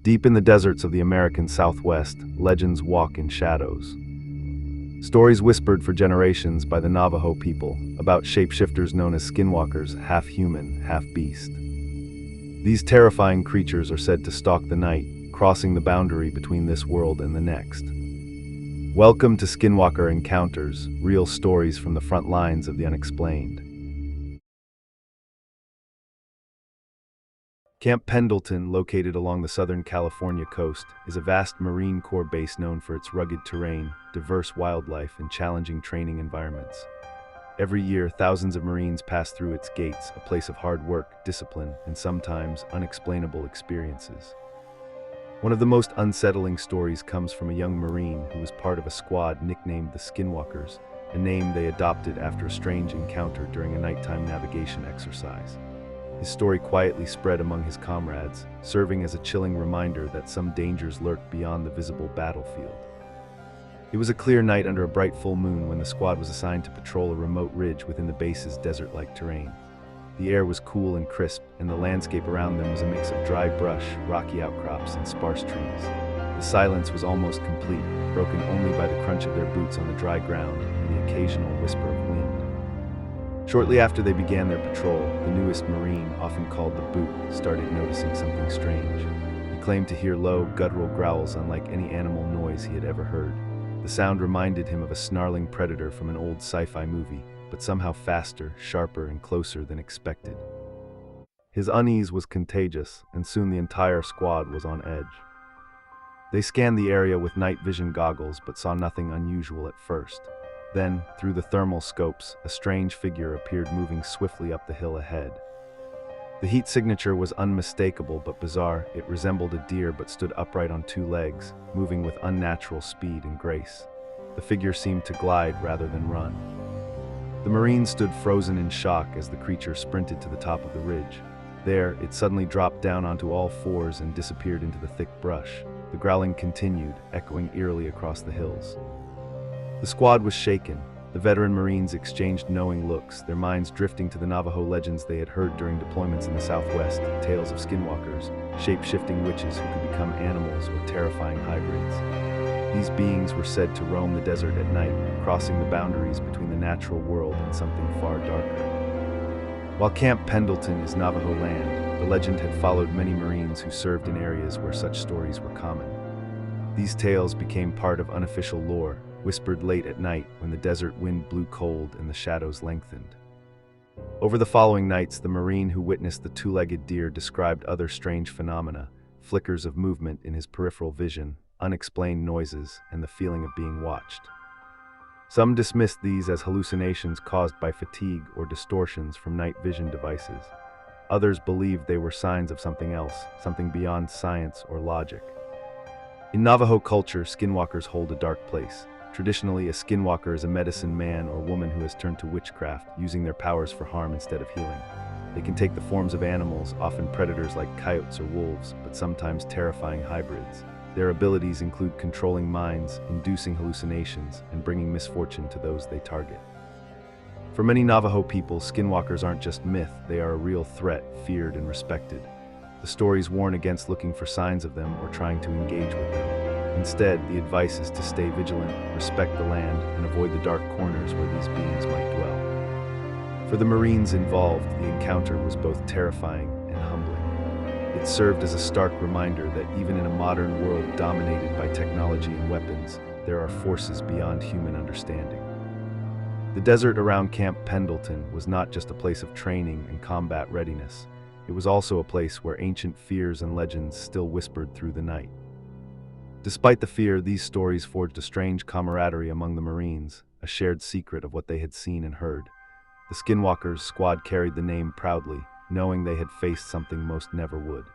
Deep in the deserts of the American Southwest, legends walk in shadows. Stories whispered for generations by the Navajo people about shapeshifters known as skinwalkers, half human, half beast. These terrifying creatures are said to stalk the night, crossing the boundary between this world and the next. Welcome to Skinwalker Encounters, real stories from the front lines of the unexplained. Camp Pendleton, located along the Southern California coast, is a vast Marine Corps base known for its rugged terrain, diverse wildlife, and challenging training environments. Every year, thousands of Marines pass through its gates, a place of hard work, discipline, and sometimes unexplainable experiences. One of the most unsettling stories comes from a young Marine who was part of a squad nicknamed the Skinwalkers, a name they adopted after a strange encounter during a nighttime navigation exercise. His story quietly spread among his comrades, serving as a chilling reminder that some dangers lurked beyond the visible battlefield. It was a clear night under a bright full moon when the squad was assigned to patrol a remote ridge within the base's desert-like terrain. The air was cool and crisp, and the landscape around them was a mix of dry brush, rocky outcrops, and sparse trees. The silence was almost complete, broken only by the crunch of their boots on the dry ground and the occasional whisper of wind. Shortly after they began their patrol, the newest Marine, often called the Boot, started noticing something strange. He claimed to hear low, guttural growls unlike any animal noise he had ever heard. The sound reminded him of a snarling predator from an old sci-fi movie, but somehow faster, sharper, and closer than expected. His unease was contagious, and soon the entire squad was on edge. They scanned the area with night vision goggles, but saw nothing unusual at first. Then, through the thermal scopes, a strange figure appeared moving swiftly up the hill ahead. The heat signature was unmistakable but bizarre. It resembled a deer but stood upright on two legs, moving with unnatural speed and grace. The figure seemed to glide rather than run. The Marine stood frozen in shock as the creature sprinted to the top of the ridge. There, it suddenly dropped down onto all fours and disappeared into the thick brush. The growling continued, echoing eerily across the hills. The squad was shaken. The veteran Marines exchanged knowing looks, their minds drifting to the Navajo legends they had heard during deployments in the Southwest, tales of skinwalkers, shape-shifting witches who could become animals or terrifying hybrids. These beings were said to roam the desert at night, crossing the boundaries between the natural world and something far darker. While Camp Pendleton is Navajo land, the legend had followed many Marines who served in areas where such stories were common. These tales became part of unofficial lore, whispered late at night when the desert wind blew cold and the shadows lengthened. Over the following nights, the Marine who witnessed the two-legged deer described other strange phenomena, flickers of movement in his peripheral vision, unexplained noises, and the feeling of being watched. Some dismissed these as hallucinations caused by fatigue or distortions from night vision devices. Others believed they were signs of something else, something beyond science or logic. In Navajo culture, skinwalkers hold a dark place. Traditionally, a skinwalker is a medicine man or woman who has turned to witchcraft, using their powers for harm instead of healing. They can take the forms of animals, often predators like coyotes or wolves, but sometimes terrifying hybrids. Their abilities include controlling minds, inducing hallucinations, and bringing misfortune to those they target. For many Navajo people, skinwalkers aren't just myth, they are a real threat, feared and respected. The stories warn against looking for signs of them or trying to engage with them. Instead, the advice is to stay vigilant, respect the land, and avoid the dark corners where these beings might dwell. For the Marines involved, the encounter was both terrifying and humbling. It served as a stark reminder that even in a modern world dominated by technology and weapons, there are forces beyond human understanding. The desert around Camp Pendleton was not just a place of training and combat readiness. It was also a place where ancient fears and legends still whispered through the night. Despite the fear, these stories forged a strange camaraderie among the Marines, a shared secret of what they had seen and heard. The Skinwalkers squad carried the name proudly, knowing they had faced something most never would.